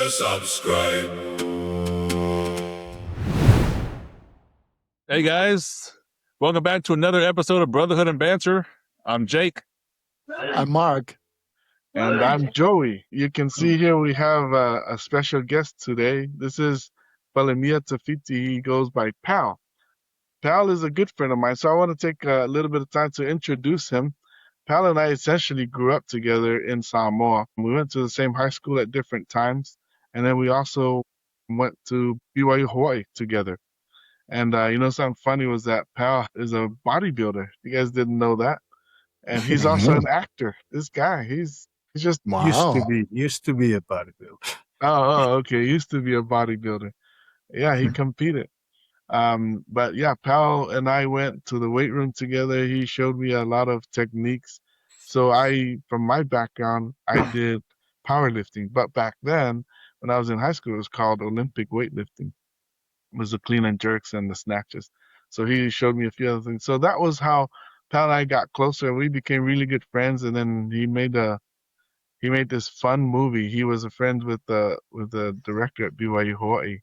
subscribe. Hey guys, welcome back to another episode of Brotherhood and Banter. I'm Jake. I'm Marc. And I'm Joey. You can see here we have a special guest today. This is Palemia Tafiti. He goes by Pal. Pal is a good friend of mine, so I want to take a little bit of time to introduce him. Pal and I essentially grew up together in Samoa. We went to the same high school at different times, and then we also went to BYU Hawaii together. And something funny was that Pal is a bodybuilder. You guys didn't know that. And he's also an actor. This guy, he's just Wow. Used to be a bodybuilder. okay. Used to be a bodybuilder. Yeah, he competed. But yeah, Pal and I went to the weight room together. He showed me a lot of techniques. So from my background, I did powerlifting. But back then, when I was in high school, it was called Olympic weightlifting. It was the clean and jerks and the snatches. So he showed me a few other things. So that was how Pal and I got closer. We became really good friends. And then he made this fun movie. He was a friend with the director at BYU Hawaii,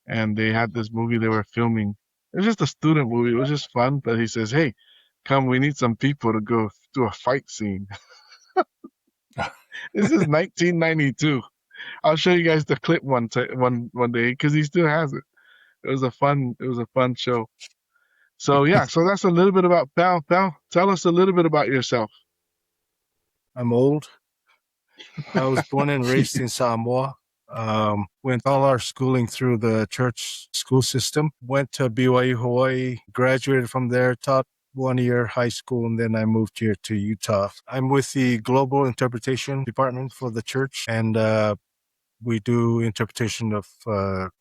and they had this movie they were filming. It was just a student movie. It was just fun. But he says, "Hey, come, we need some people to go do a fight scene." This is 1992. I'll show you guys the clip one day because he still has it. It was a fun show. So yeah, so that's a little bit about Pal. Pal, tell us a little bit about yourself. I'm old. I was born and raised in Samoa. Went all our schooling through the church school system. Went to BYU Hawaii, graduated from there, taught 1 year high school, and then I moved here to Utah. I'm with the Global Interpretation Department for the church, and we do interpretation of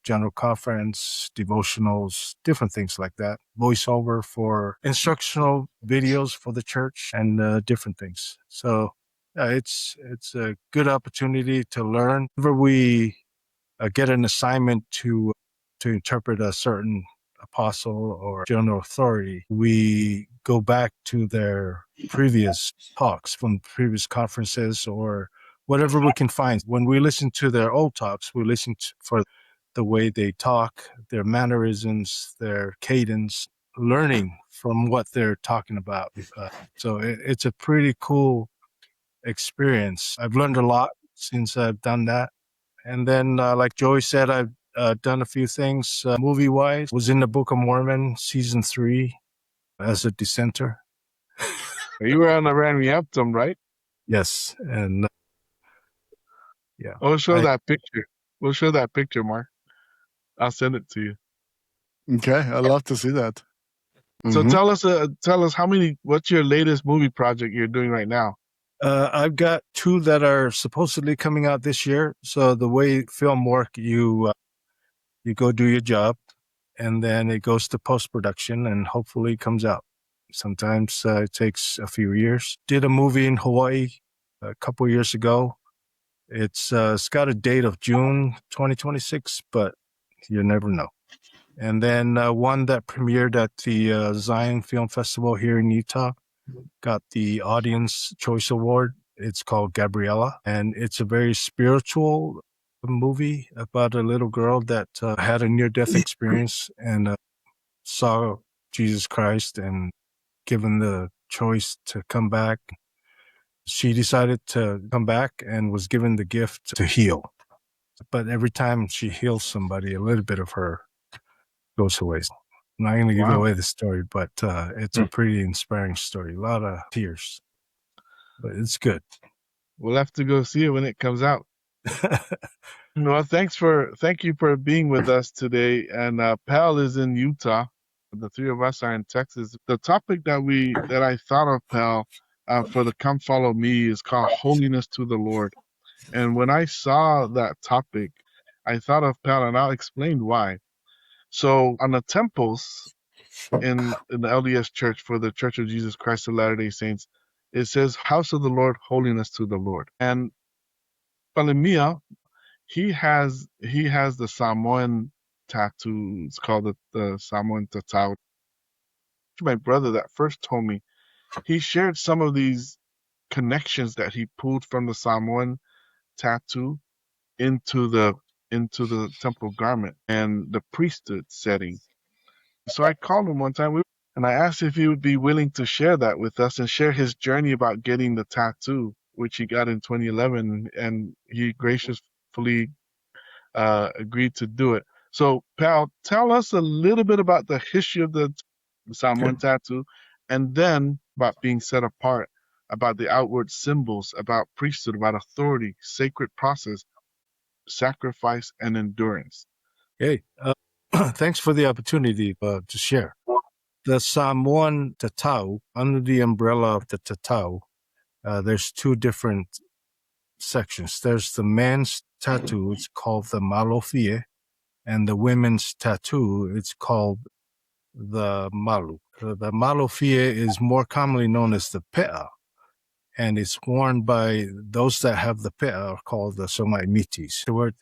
general conference, devotionals, different things like that. Voiceover for instructional videos for the church and different things. So it's a good opportunity to learn. Whenever we get an assignment to interpret a certain apostle or general authority, we go back to their previous talks from previous conferences or whatever we can find. When we listen to their old talks, we listen for the way they talk, their mannerisms, their cadence, learning from what they're talking about. So it's a pretty cool experience. I've learned a lot since I've done that. And then, like Joey said, I've done a few things movie-wise. Was in the Book of Mormon, season 3, as a dissenter. You were on the Ramyaptum, right? Yes, and yeah. We'll show that picture. We'll show that picture, Marc. I'll send it to you. Okay, I'd love to see that. So tell us what's your latest movie project you're doing right now? I've got 2 that are supposedly coming out this year. So the way film work, you go do your job, and then it goes to post-production, and hopefully it comes out. Sometimes it takes a few years. Did a movie in Hawaii a couple years ago. It's got a date of June 2026, but you never know. And then one that premiered at the Zion Film Festival here in Utah, got the Audience Choice Award. It's called Gabriella, and it's a very spiritual movie about a little girl that had a near-death experience and saw Jesus Christ, and given the choice to come back, she decided to come back and was given the gift to heal. But every time she heals somebody, a little bit of her goes away. I'm not going to give away the story, but it's a pretty inspiring story. A lot of tears, but it's good. We'll have to go see it when it comes out. Well, thank you for being with us today. And Pal is in Utah. The 3 of us are in Texas. The topic that I thought of, Pal, for the Come Follow Me is called Holiness to the Lord. And when I saw that topic, I thought of Pal, and I'll explain why. So on the temples in the LDS Church for the Church of Jesus Christ of Latter-day Saints, it says, House of the Lord, holiness to the Lord. And Palemia, he has the Samoan tattoo. It's called the Samoan tatau. My brother that first told me, he shared some of these connections that he pulled from the Samoan tattoo into the into the temple garment and the priesthood setting. So I called him one time and I asked if he would be willing to share that with us and share his journey about getting the tattoo, which he got in 2011, and he graciously agreed to do it. So, Pal, tell us a little bit about the history of the Samoan tattoo, and then about being set apart, about the outward symbols, about priesthood, about authority, sacred process, sacrifice, and endurance. Okay. Thanks for the opportunity to share. The Samoan tatau, under the umbrella of the tatau, there's two different sections. There's the man's tattoo, it's called the malofie, and the women's tattoo, it's called the malu. The malofie is more commonly known as the pe'a, and it's worn by those that have the pe'a, are called the somaimitis. The word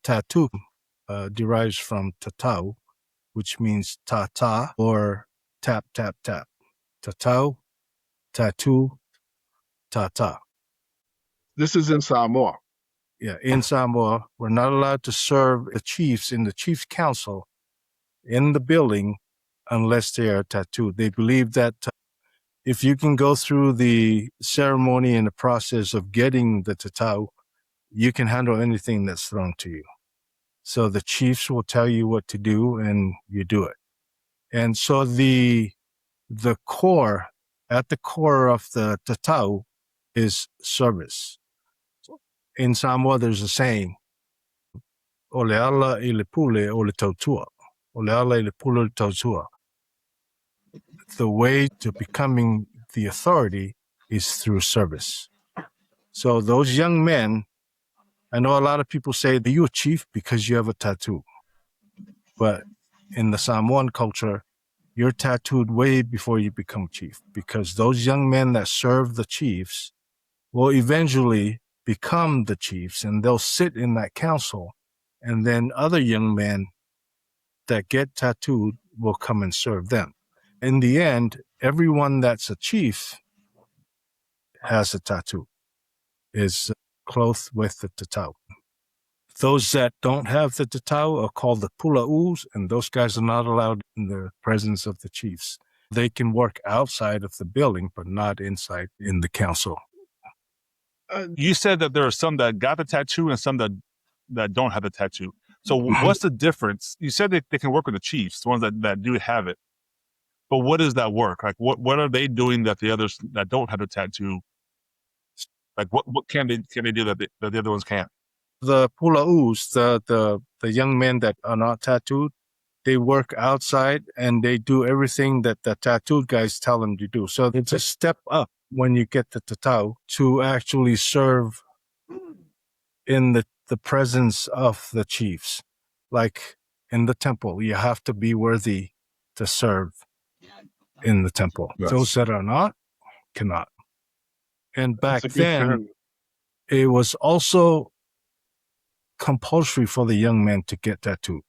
tattoo derives from tatau, which means tata or tap, tap, tap. Tatau, tattoo, tata. This is in Samoa. Yeah, in Samoa, we're not allowed to serve the chiefs in the chief's council in the building unless they are tattooed. They believe that if you can go through the ceremony and the process of getting the tatau, you can handle anything that's thrown to you. So the chiefs will tell you what to do and you do it. And so the core, at the core of the tatau is service. In Samoa, there's a saying, o le ala I le pule o le tautua. O le ala I le pule o le tautua. The way to becoming the authority is through service. So those young men, I know a lot of people say that you're a chief because you have a tattoo. But in the Samoan culture, you're tattooed way before you become chief, because those young men that serve the chiefs will eventually become the chiefs, and they'll sit in that council, and then other young men that get tattooed will come and serve them. In the end, everyone that's a chief has a tattoo, is clothed with the tatau. Those that don't have the tatau are called the pula'us, and those guys are not allowed in the presence of the chiefs. They can work outside of the building, but not inside in the council. You said that there are some that got the tattoo and some that don't have the tattoo. So what's the difference? You said that they can work with the chiefs, the ones that do have it. But what is that work? Like what are they doing that the others that don't have the tattoo? Like what can they do that the other ones can't? The pula'us, the young men that are not tattooed, they work outside and they do everything that the tattooed guys tell them to do. So it's a step up when you get the tatau to actually serve in the presence of the chiefs. Like in the temple, you have to be worthy to serve in the temple. Yes. Those that are not, cannot. And back then, it was also compulsory for the young men to get tattooed.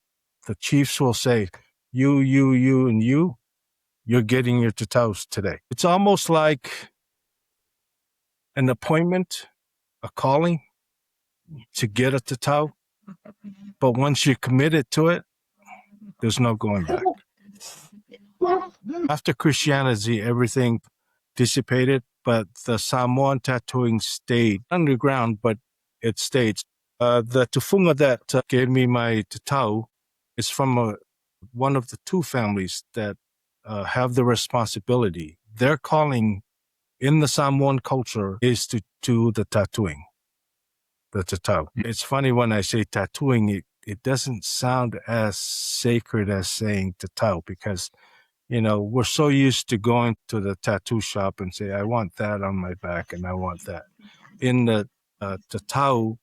The chiefs will say, you, and you're getting your tataus today. It's almost like an appointment, a calling to get a tatau. But once you're committed to it, there's no going back. After Christianity, everything dissipated, but the Samoan tattooing stayed underground, but it stayed. The Tufuga that gave me my tatau is from one of the two families that have the responsibility. Their calling in the Samoan culture is to do the tattooing, the tatau. It's funny when I say tattooing, it doesn't sound as sacred as saying tatau, because we're so used to going to the tattoo shop and say, I want that on my back and I want that. In the tatau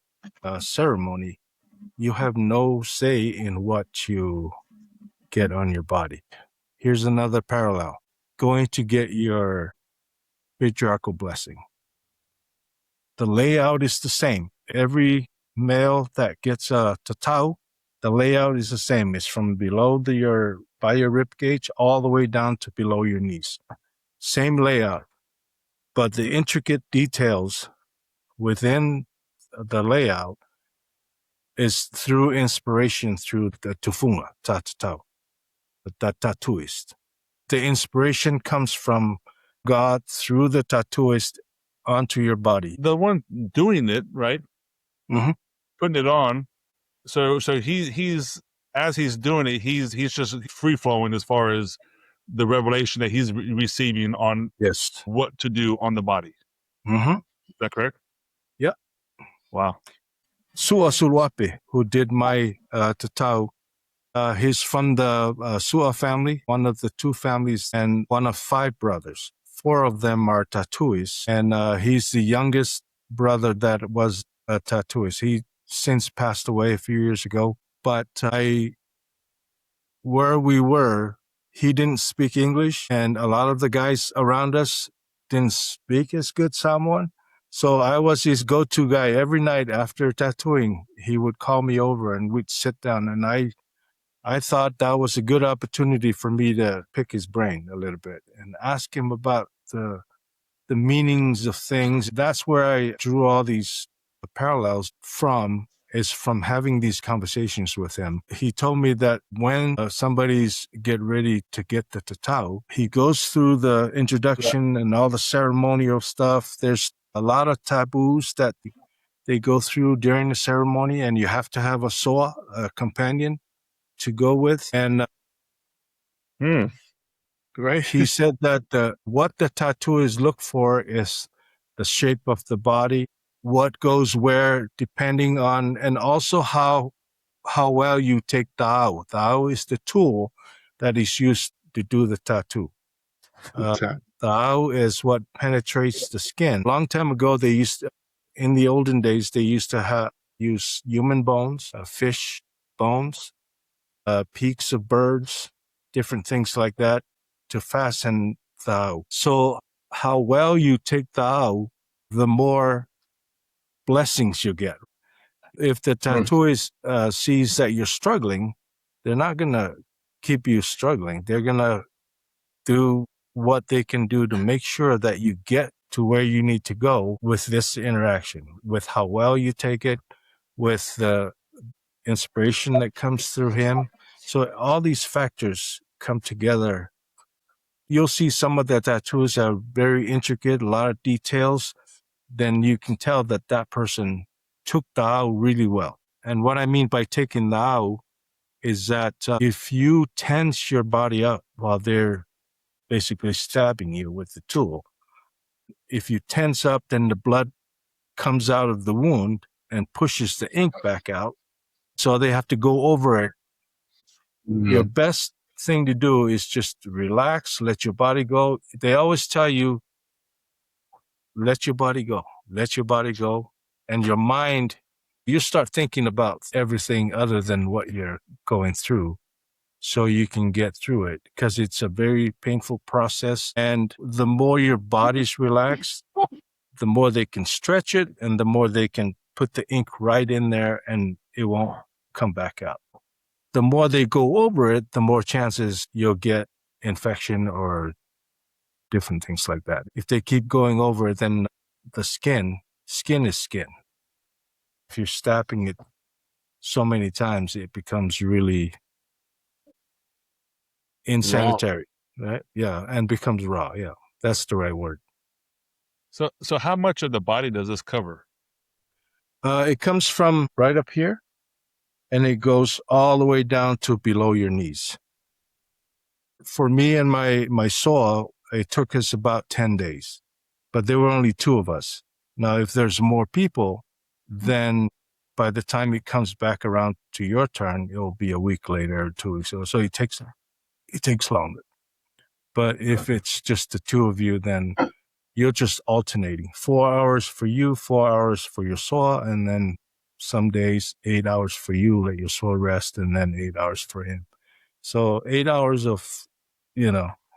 ceremony, you have no say in what you get on your body. Here's another parallel. Going to get your patriarchal blessing. The layout is the same. Every male that gets a tatau, the layout is the same. It's from below by your rib cage all the way down to below your knees. Same layout, but the intricate details within the layout is through inspiration through the Tufuga, tatau, the tattooist. The inspiration comes from God through the tattooist onto your body. The one doing it, right? Mhm. Putting it on. So he's as he's doing it, he's just free flowing as far as the revelation that he's receiving on Yes. what to do on the body. Mm-hmm. Is that correct? Yeah. Wow. Sua Suluape, who did my tatau, he's from the Sua family, one of the two families, and one of 5 brothers. 4 of them are tattooists, and he's the youngest brother that was a tattooist. He since passed away a few years ago, but where we were, he didn't speak English, and a lot of the guys around us didn't speak as good Samoan. So I was his go-to guy. Every night after tattooing, he would call me over and we'd sit down, and I thought that was a good opportunity for me to pick his brain a little bit and ask him about the meanings of things. That's where I drew all these parallels from, is from having these conversations with him. He told me that when somebody's get ready to get the tatau, he goes through the introduction and all the ceremonial stuff. There's a lot of taboos that they go through during the ceremony, and you have to have a soa, a companion, to go with. And Right? he said that what the tattooers look for is the shape of the body, what goes where, depending on, and also how well you take ta'au. Ta'au is the tool that is used to do the tattoo. Ta'au is what penetrates the skin. A long time ago, in the olden days, they used to use human bones, fish bones, peaks of birds, different things like that to fasten ta'au. So how well you take ta'au, the more blessings you get. If the tattooist sees that you're struggling, they're not going to keep you struggling. They're going to do what they can do to make sure that you get to where you need to go with this interaction, with how well you take it, with the inspiration that comes through him. So all these factors come together. You'll see some of the tattoos are very intricate, a lot of details. Then you can tell that that person took ta'au really well. And what I mean by taking ta'au is that if you tense your body up while they're basically stabbing you with the tool, if you tense up, then the blood comes out of the wound and pushes the ink back out. So they have to go over it. Your best thing to do is just relax, let your body go. They always tell you, let your body go, let your body go. And your mind, you start thinking about everything other than what you're going through so you can get through it, because it's a very painful process. And the more your body's relaxed, the more they can stretch it and the more they can put the ink right in there and it won't come back out. The more they go over it, the more chances you'll get infection or different things like that. If they keep going over it, then the skin is skin. If you're stabbing it so many times, it becomes really insanitary, right? Yeah, and becomes raw. Yeah, that's the right word. So how much of the body does this cover? It comes from right up here, and it goes all the way down to below your knees. For me and my soa, it took us about 10 days, but there were only 2 of us. Now, if there's more people, then by the time it comes back around to your turn, it'll be a week later or 2 weeks. So it takes longer. But if it's just the 2 of you, then you're just alternating 4 hours for you, 4 hours for your soa, and then some days 8 hours for you, let your soa rest, and then 8 hours for him. So 8 hours of,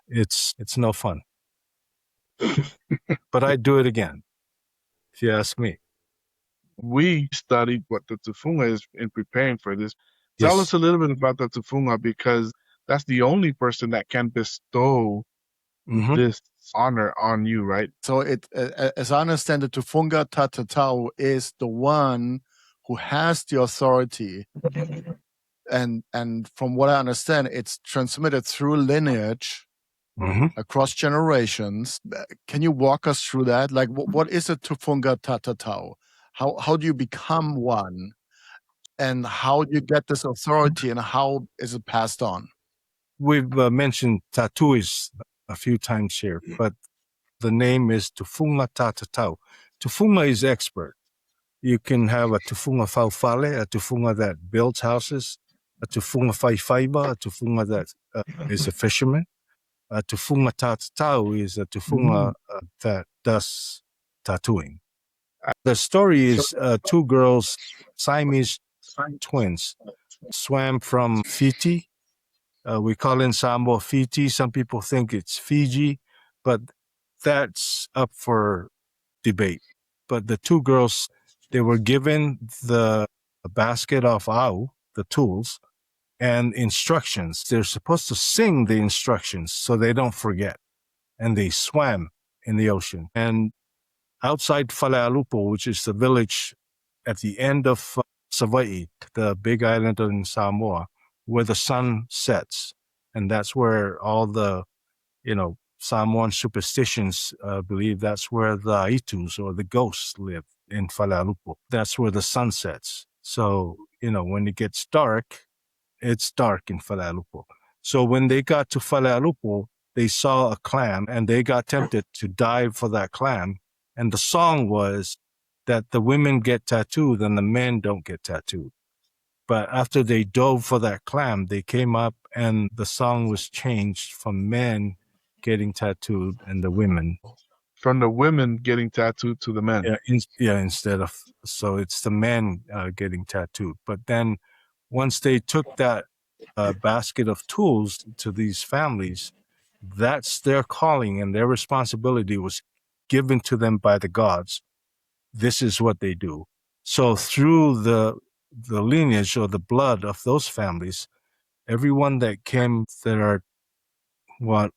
it's no fun. But I'd do it again, if you ask me. We studied what the Tufuga is in preparing for this. Tell us a little bit about the Tufuga, because that's the only person that can bestow this honor on you, right? So as I understand it, Tufuga Tatau is the one who has the authority. And from what I understand, it's transmitted through lineage across generations. Can you walk us through that? Like, what is a Tufuga tatau? How do you become one? And how do you get this authority, and how is it passed on? We've mentioned tattoos a few times here, but the name is Tufuga tatau. Tufuga is expert. You can have a Tufuga faufale, a Tufuga that builds houses, a Tufuga faifaiba, a Tufuga that is a fisherman. A Tufuga tatau is a Tufuga that does tattooing. The story is two girls, Siamese twins, swam from Fiti. We call in Samoa Fiti. Some people think it's Fiji, but that's up for debate. But the two girls, they were given the basket of au, the tools, and instructions. They're supposed to sing the instructions so they don't forget. And they swam in the ocean. And outside Falealupo, which is the village at the end of Savaii, the big island in Samoa, where the sun sets. And that's where all the, Samoan superstitions believe that's where the Aitus or the ghosts live in Falealupo. That's where the sun sets. So, when it gets dark, it's dark in Falealupo. So when they got to Falealupo, they saw a clam and they got tempted to dive for that clam. And the song was that the women get tattooed and the men don't get tattooed. But after they dove for that clam, they came up and the song was changed from men getting tattooed and the women. From the women getting tattooed to the men. Instead of, so it's the men getting tattooed. But then once they took that basket of tools to these families, that's their calling and their responsibility was given to them by the gods. This is what they do. So through the lineage or the blood of those families, everyone that came that are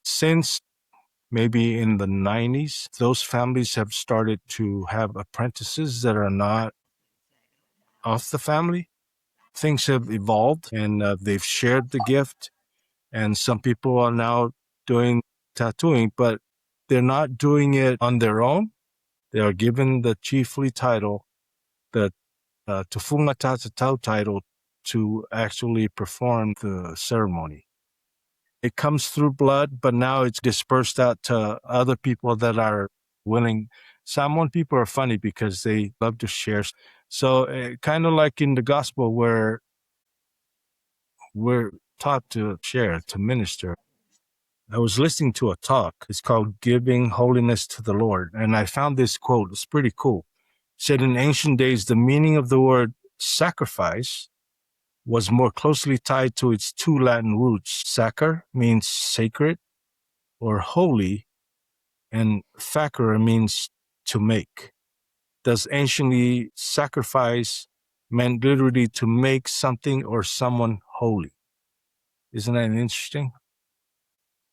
since maybe in the 90s, those families have started to have apprentices that are not of the family. Things have evolved and they've shared the gift. And some people are now doing tattooing, but they're not doing it on their own. They are given the chiefly title, the Tufuga tatau title, to actually perform the ceremony. It comes through blood, but now it's dispersed out to other people that are willing. Samoan people are funny because they love to share. So kind of like in the gospel where we're taught to share, to minister. I was listening to a talk. It's called Giving Holiness to the Lord. And I found this quote. It's pretty cool. It said in ancient days, the meaning of the word sacrifice was more closely tied to its two Latin roots. Sacer means sacred or holy, and facere means to make. Thus, anciently, sacrifice meant literally to make something or someone holy. Isn't that interesting?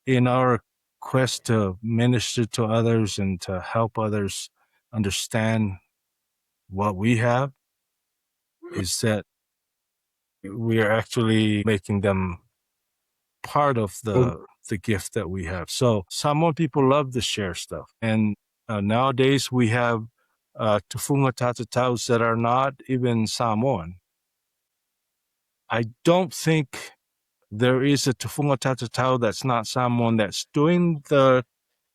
In our quest to minister to others and to help others understand what we have, is that we are actually making them part of the gift that we have. So Samoan people love to share stuff. And nowadays we have Tufuga tatataus that are not even Samoan. I don't think there is a Tufuga tatatau that's not Samoan that's doing the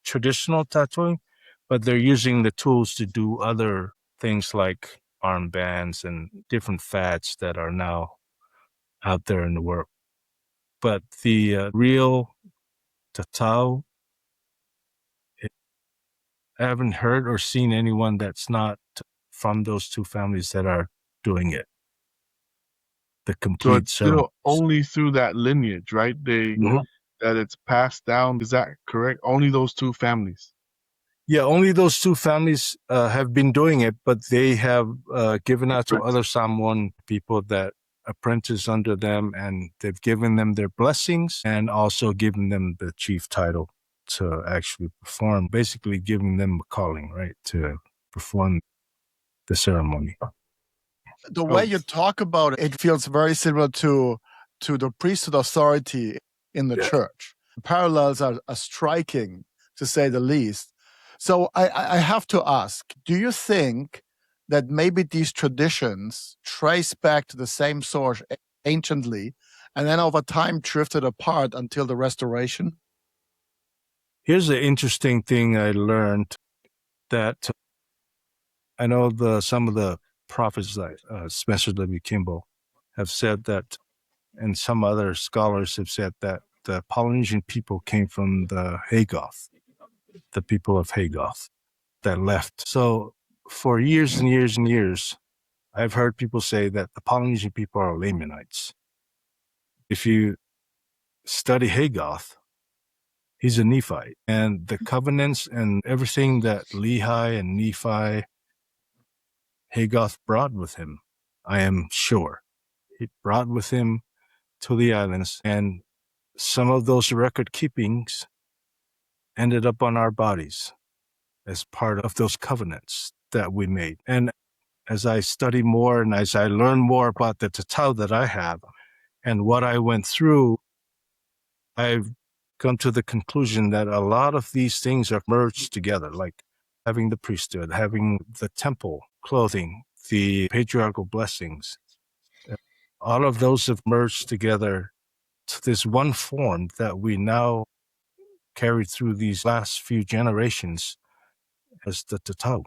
traditional tattooing, but they're using the tools to do other things like armbands and different fads that are now out there in the world. But the real tatau, I haven't heard or seen anyone that's not from those two families that are doing it. The complete So it's ceremony. still only through that lineage, right? That it's passed down. Is that correct? Only those two families. Yeah, only those two families have been doing it, but they have given out to other Samoan people that apprentice under them, and they've given them their blessings and also given them the chief title to actually perform, basically giving them a calling, right, to perform the ceremony. The way you talk about it, it feels very similar to the priesthood authority in the church. Parallels are striking, to say the least. So I have to ask, do you think that maybe these traditions trace back to the same source anciently and then over time drifted apart until the Restoration? Here's the interesting thing I learned, that I know some of the prophets like Spencer W. Kimball have said that, and some other scholars have said that the Polynesian people came from the Hagoth, the people of Hagoth that left. So for years and years and years, I've heard people say that the Polynesian people are Lamanites. If you study Hagoth, he's a Nephite, and the covenants and everything that Lehi and Nephi, Hagoth brought with him, I am sure. He brought with him to the islands, and some of those record keepings ended up on our bodies as part of those covenants that we made. And as I study more and as I learn more about the tatau that I have and what I went through, I've come to the conclusion that a lot of these things are merged together, like having the priesthood, having the temple, clothing, the patriarchal blessings. All of those have merged together to this one form that we now carry through these last few generations as the tatau.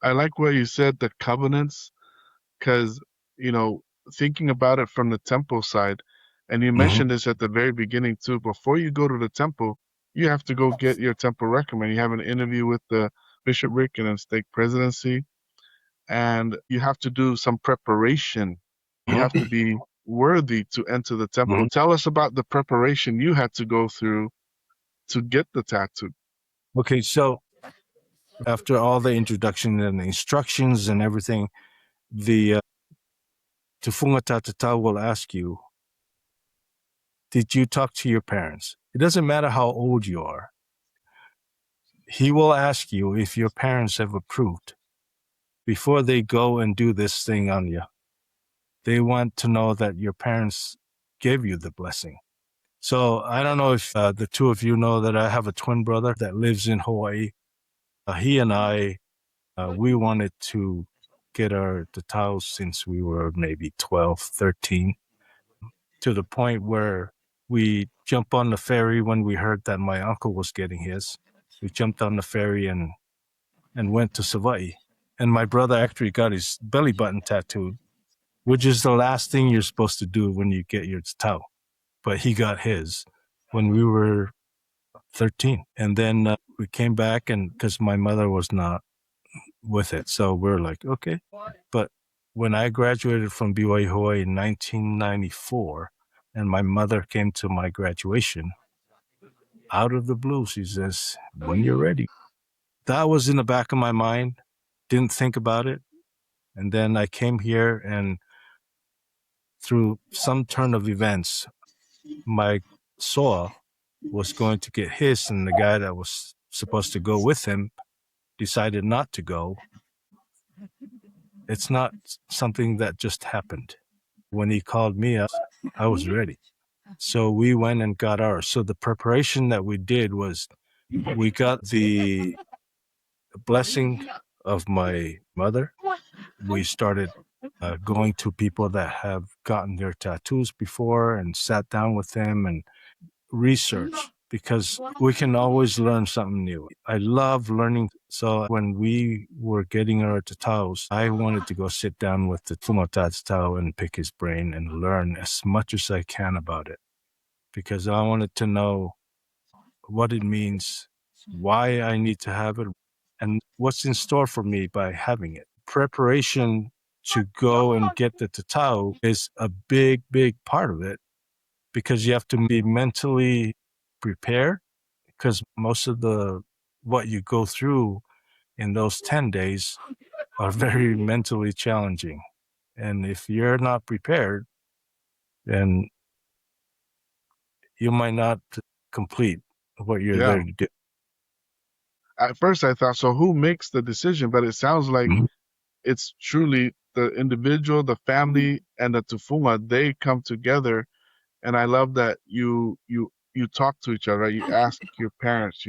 I like what you said, the covenants, because, thinking about it from the temple side, and you mentioned this at the very beginning too, before you go to the temple, you have to go get your temple recommend. You have an interview with the bishopric and then stake presidency, and you have to do some preparation. You have to be worthy to enter the temple. Tell us about the preparation you had to go through to get the tattoo. Okay, so after all the introduction and the instructions and everything, the Tufuga tatau will ask you, did you talk to your parents? It doesn't matter how old you are. He will ask you if your parents have approved before they go and do this thing on you. They want to know that your parents gave you the blessing. So I don't know if the two of you know that I have a twin brother that lives in Hawaii. He and I, we wanted to get our tatau since we were maybe 12, 13, to the point where we jumped on the ferry when we heard that my uncle was getting his. We jumped on the ferry and went to Hawaii. And my brother actually got his belly button tattooed, which is the last thing you're supposed to do when you get your tatau. But he got his when we were 13. And then we came back, and because my mother was not with it. So we're like, okay. But when I graduated from BYU Hawaii in 1994, and my mother came to my graduation, out of the blue, she says, when you're ready. That was in the back of my mind. Didn't think about it. And then I came here, and through some turn of events, my soa was going to get his, and the guy that was supposed to go with him decided not to go. It's not something that just happened. When he called me up, I was ready. So we went and got ours. So the preparation that we did was we got the blessing of my mother. We started going to people that have gotten their tattoos before and sat down with them and research, because we can always learn something new. I love learning. So when we were getting our tataus, I wanted to go sit down with the Tufuga tatau and pick his brain and learn as much as I can about it, because I wanted to know what it means, why I need to have it, and what's in store for me by having it. Preparation to go and get the tatau is a big, big part of it, because you have to be mentally prepared, because most of what you go through in those 10 days are very mentally challenging. And if you're not prepared, then you might not complete what you're there to do. At first I thought, so who makes the decision? But it sounds like it's truly the individual, the family, and the Tufuga, they come together. And I love that you talk to each other, right? You ask your parents,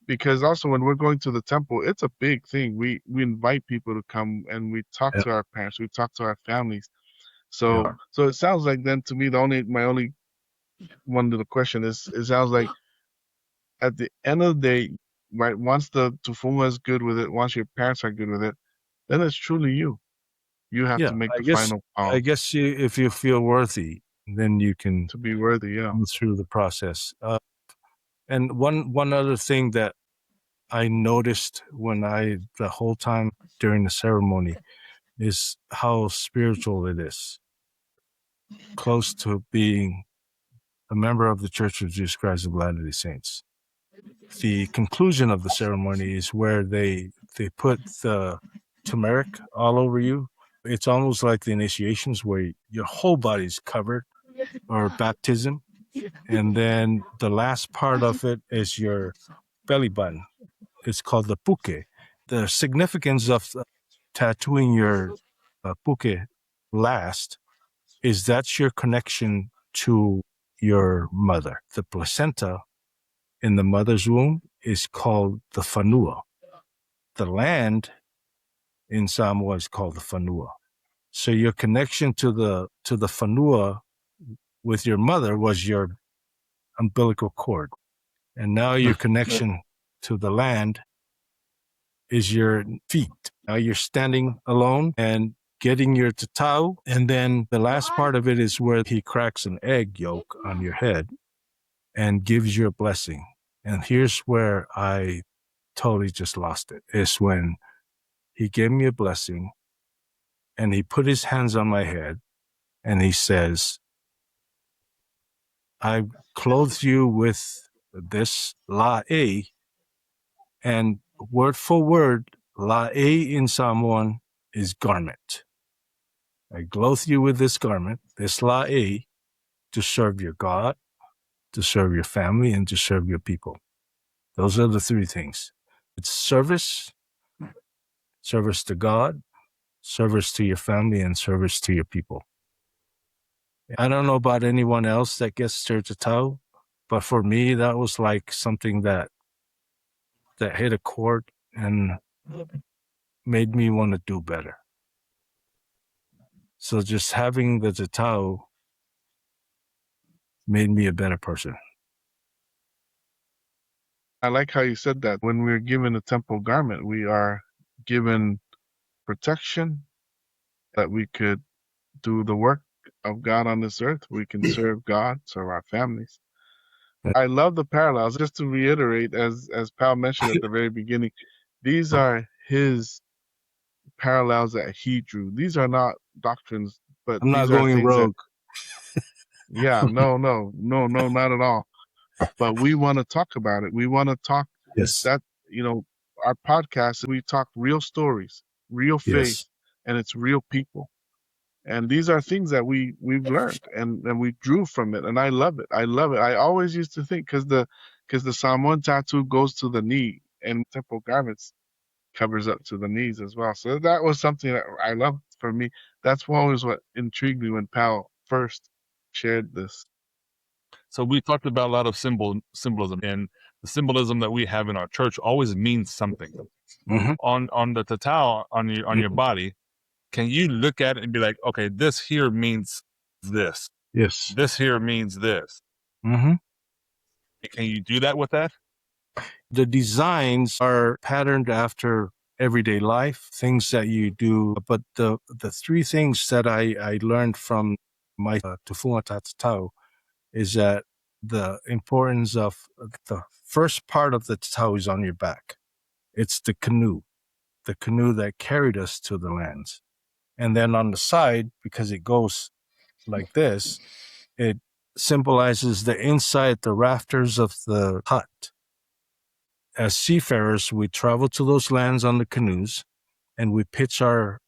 because also when we're going to the temple, it's a big thing. We invite people to come and we talk to our parents, we talk to our families. So it sounds like then to me my only one little question is, it sounds like at the end of the day, right, once the Tufuga is good with it, once your parents are good with it, then it's truly you. You have to make the final call I guess if you feel worthy, then you can to be worthy. Yeah. go through the process. And one other thing that I noticed the whole time during the ceremony is how spiritual it is, close to being a member of the Church of Jesus Christ of Latter-day Saints. The conclusion of the ceremony is where they put the turmeric all over you. It's almost like the initiations where your whole body's covered, or baptism. And then the last part of it is your belly button. It's called the puke. The significance of tattooing your puke last is that's your connection to your mother. The placenta in the mother's womb is called the whanua. The land in Samoa is called the whanua. So your connection to the whanua with your mother was your umbilical cord. And now your connection to the land is your feet. Now you're standing alone and getting your tatau. And then the last part of it is where he cracks an egg yolk on your head and gives you a blessing. And here's where I totally just lost it. Is when he gave me a blessing and he put his hands on my head and he says, I clothe you with this la'e, and word for word, la'e in Samoan is garment. I clothe you with this garment, this la'e, to serve your God, to serve your family, and to serve your people. Those are the three things. It's service to God, service to your family, and service to your people. I don't know about anyone else that gets their tatau, but for me, that was like something that hit a chord and made me want to do better. So just having the tatau made me a better person. I like how you said that. When we're given a temple garment, we are given protection, that we could do the work of God on this earth. We can serve God, serve our families. I love the parallels. Just to reiterate, as Pal mentioned at the very beginning, these are his parallels that he drew. These are not doctrines, but I'm not these are going things rogue. that, not at all. But we want to talk about it. We want to talk Yes. that, our podcast, we talk real stories, real faith, and it's real people. And these are things that we've learned and we drew from it. And I love it. I love it. I always used to think, because the Samoan tattoo goes to the knee and temple garments covers up to the knees as well. So that was something that I loved. For me, that's always what intrigued me when Pal first shared this. So we talked about a lot of symbolism, and the symbolism that we have in our church always means something. Mm-hmm. On the tatau on your body, can you look at it and be like, okay, this here means this. Yes. This here means this. Mm-hmm. Can you do that with that? The designs are patterned after everyday life, things that you do. But the three things that I learned from my Tufuga tatau is that the importance of the first part of the tatau is on your back. It's the canoe that carried us to the lands. And then on the side, because it goes like this, it symbolizes the inside, the rafters of the hut. As seafarers, we travel to those lands on the canoes and we pitch our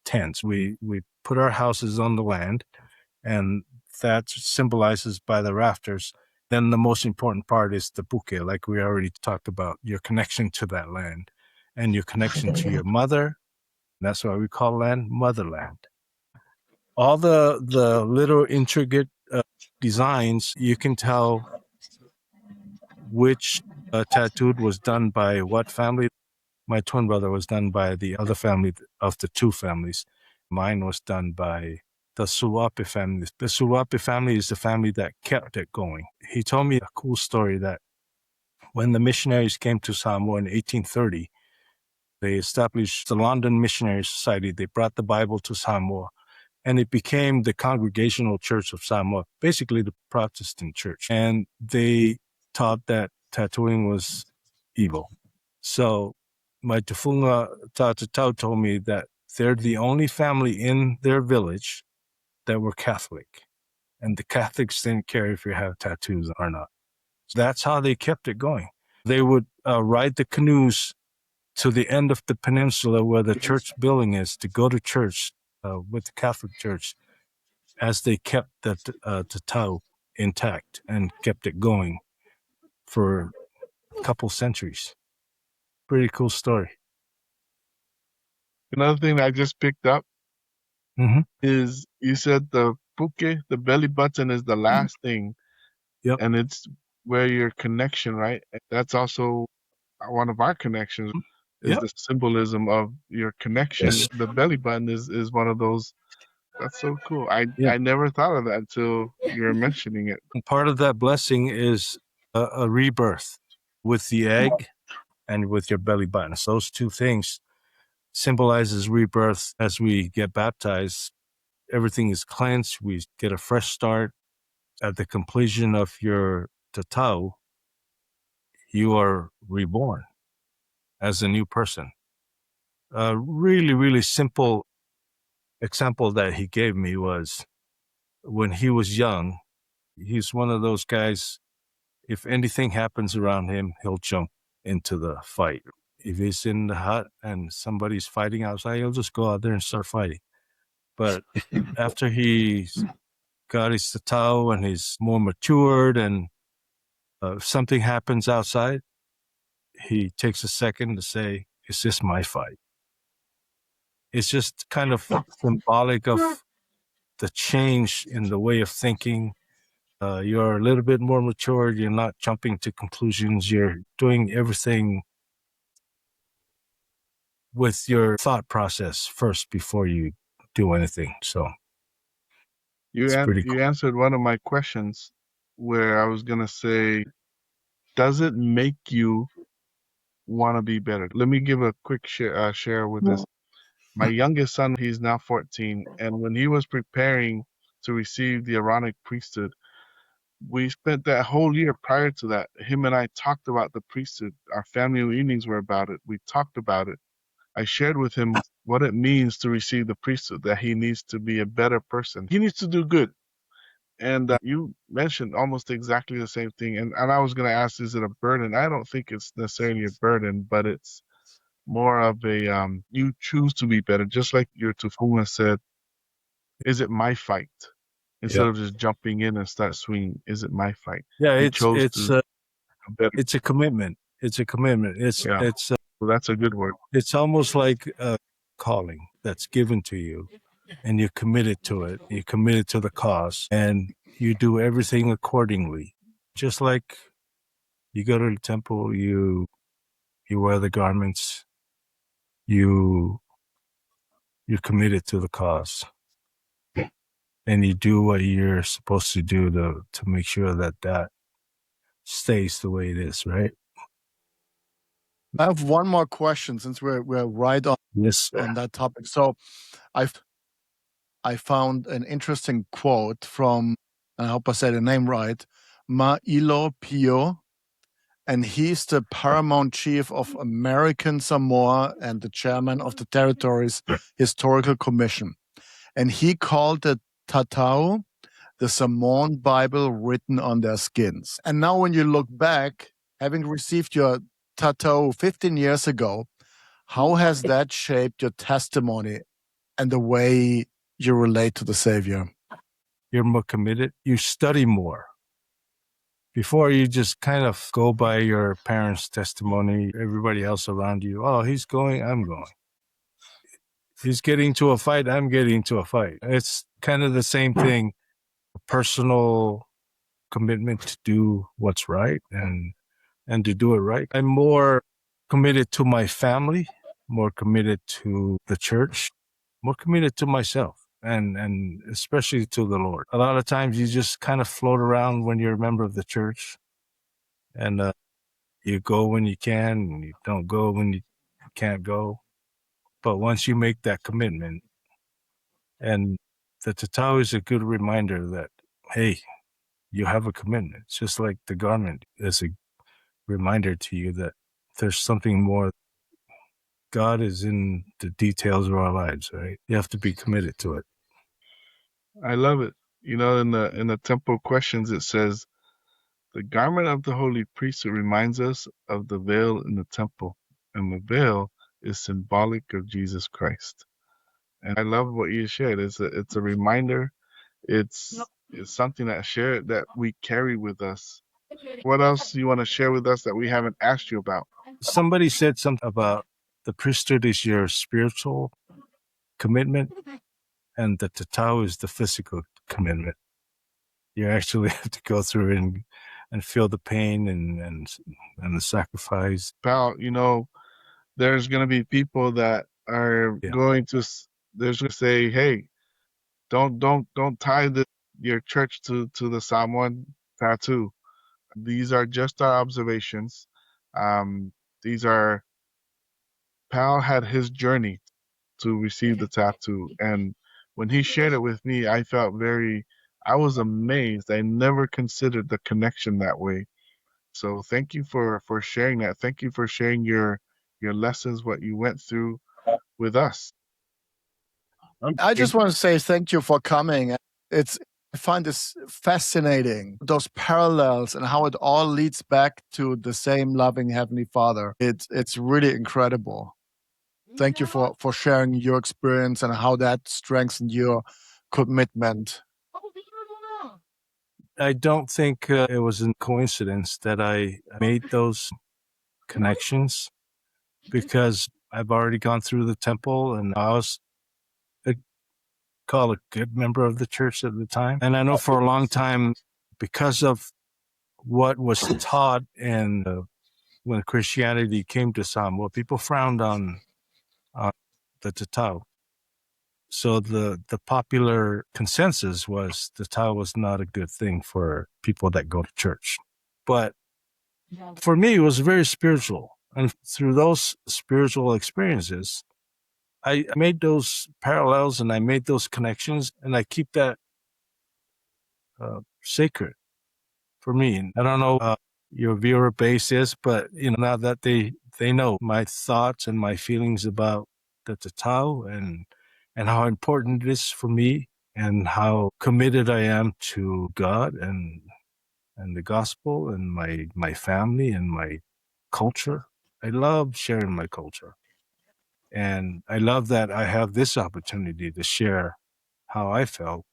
tents. We put our houses on the land, and that symbolizes by the rafters. Then the most important part is the puke, like we already talked about, your connection to that land and your connection to your mother, That's why we call land motherland. All the little intricate designs, you can tell which tattooed was done by what family. My twin brother was done by the other family of the two families. Mine was done by the Suape family. The Suape family is the family that kept it going. He told me a cool story that when the missionaries came to Samoa in 1830, they established the London Missionary Society. They brought the Bible to Samoa, and it became the Congregational Church of Samoa, basically the Protestant church. And they taught that tattooing was evil. So my Tufuga tatau told me that they're the only family in their village that were Catholic, and the Catholics didn't care if you have tattoos or not. So that's how they kept it going. They would ride the canoes to the end of the peninsula where the church building is to go to church with the Catholic Church, as they kept the tatau intact and kept it going for a couple centuries. Pretty cool story. Another thing that I just picked up is you said the puke, the belly button, is the last thing. Yep. And it's where your connection, right? That's also one of our connections is Yep. the symbolism of your connection. Yes. The belly button is one of those. That's so cool. I Yeah. never thought of that until you were mentioning it. And part of that blessing is a rebirth with the egg and with your belly button. So those two things symbolizes rebirth. As we get baptized, everything is cleansed. We get a fresh start. At the completion of your tatau, you are reborn as a new person. A really, really simple example that he gave me was when he was young. He's one of those guys, if anything happens around him, he'll jump into the fight. If he's in the hut and somebody's fighting outside, he'll just go out there and start fighting. But after he's got his tatau and he's more matured, and if something happens outside, he takes a second to say, is this my fight? It's just kind of symbolic of the change in the way of thinking. You're a little bit more matured. You're not jumping to conclusions. You're doing everything with your thought process first before you do anything. So it's pretty cool. You answered one of my questions where I was going to say, does it make you want to be better? Let me give a quick share with this. My youngest son, he's now 14, and when he was preparing to receive the Aaronic priesthood, we spent that whole year prior to that. Him and I talked about the priesthood. Our family reunions were about it. We talked about it. I shared with him what it means to receive the priesthood, that he needs to be a better person. He needs to do good. And you mentioned almost exactly the same thing. And I was going to ask, is it a burden? I don't think it's necessarily a burden, but it's more of a, you choose to be better. Just like your Tufuga said, is it my fight? Instead of just jumping in and start swinging, is it my fight? Yeah, He it's chose to better. it's a commitment. It's a commitment. Well, that's a good word. It's almost like a calling that's given to you, and you're committed to it. You're committed to the cause, and you do everything accordingly. Just like you go to the temple, you wear the garments, you're committed to the cause, and you do what you're supposed to do to make sure that stays the way it is, right? I have one more question since we're right on that topic. So I found an interesting quote from, I hope I said the name right, Ma'ilo Pio, and he's the paramount chief of American Samoa and the chairman of the territory's historical commission. And he called the tatau the Samoan Bible written on their skins. And now when you look back, having received your tatau 15 years ago, how has that shaped your testimony and the way you relate to the Savior? You're more committed. You study more. Before, you just kind of go by your parents' testimony, everybody else around you. Oh, he's going, I'm going. he's getting to a fight, I'm getting to a fight. It's kind of the same thing, personal commitment to do what's right and to do it right. I'm more committed to my family, more committed to the church, more committed to myself, and especially to the Lord. A lot of times you just kind of float around when you're a member of the church, and you go when you can, and you don't go when you can't go. But once you make that commitment, and the tatau is a good reminder that, hey, you have a commitment. It's just like the garment is a reminder to you that there's something more. God is in the details of our lives, right? You have to be committed to it. I love it. You know, in the temple questions, it says, the garment of the holy priesthood reminds us of the veil in the temple, and the veil is symbolic of Jesus Christ. And I love what you shared. It's a reminder. It's something that we carry with us. What else do you want to share with us that we haven't asked you about? Somebody said something about the priesthood is your spiritual commitment, and the tatau is the physical commitment. You actually have to go through and feel the pain and the sacrifice. Pal, you know, there's going to be people that are going to say, hey, don't tie your church to the Samoan tattoo. These are just our observations. These are Pal had his journey to receive the tattoo, and when he shared it with me, I was amazed. I never considered the connection that way. So thank you for sharing that. Thank you for sharing your lessons, what you went through with us. I just want to say thank you for coming. I find this fascinating, those parallels and how it all leads back to the same loving Heavenly Father. It's really incredible. Thank you for sharing your experience and how that strengthened your commitment. I don't think it was a coincidence that I made those connections, because I've already gone through the temple and I was called a good member of the church at the time. And I know for a long time, because of what was taught in when Christianity came to Samoa, people frowned on the tatau. So the popular consensus was the tatau was not a good thing for people that go to church. But for me, it was very spiritual. And through those spiritual experiences, I made those parallels and I made those connections, and I keep that sacred for me. And I don't know your viewer base is, but now that they know my thoughts and my feelings about the tatau and how important it is for me and how committed I am to God and the gospel and my family and my culture. I love sharing my culture. And I love that I have this opportunity to share how I felt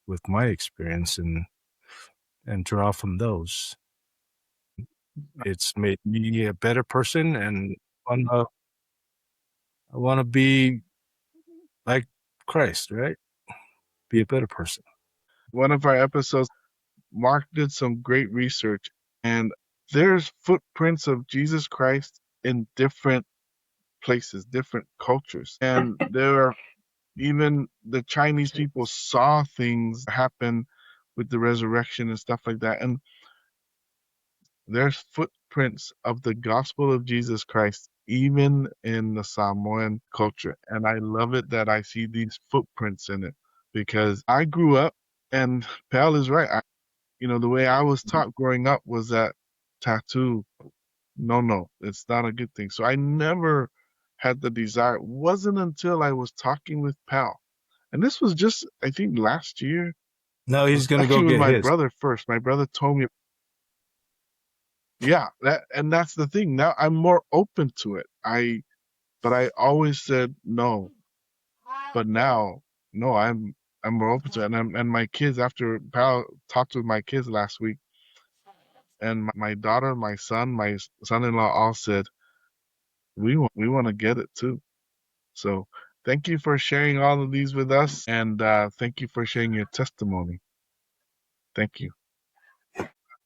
with my experience and draw from those. It's made me a better person, and I want to be like Christ, right? Be a better person. One of our episodes, Marc did some great research, and there's footprints of Jesus Christ in different places, different cultures. And there are even the Chinese people saw things happen with the resurrection and stuff like that. And there's footprints of the gospel of Jesus Christ even in the Samoan culture. And I love it that I see these footprints in it, because I grew up, and Pal is right. The way I was taught growing up was that tattoo, no, it's not a good thing. So I never had the desire. It wasn't until I was talking with Pal, and this was just, I think, last year. No, he's going to go Actually, with get my his. brother first. My brother told me, yeah, that's the thing. Now I'm more open to it. But I always said no. But now, no, I'm more open to it. And my kids, after Pal talked with my kids last week, and my daughter, my son-in-law all said, we want to get it too. So Thank you for sharing all of these with us, and thank you for sharing your testimony. Thank you.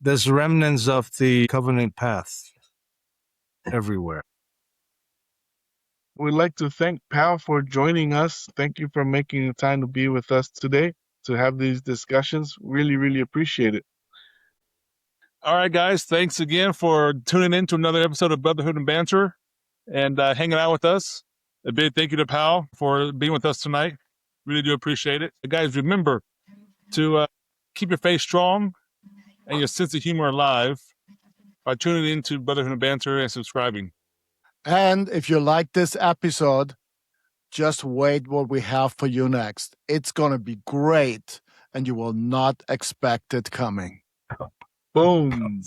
There's remnants of the covenant path everywhere. We'd like to thank Pal for joining us. Thank you for making the time to be with us today to have these discussions. Really, really appreciate it. All right, guys. Thanks again for tuning in to another episode of Brotherhood and Banter and hanging out with us. A big thank you to Pal for being with us tonight. Really do appreciate it. Guys, remember to keep your faith strong and your sense of humor alive by tuning into Brotherhood and Banter and subscribing. And if you like this episode, just wait what we have for you next. It's going to be great, and you will not expect it coming. Boom.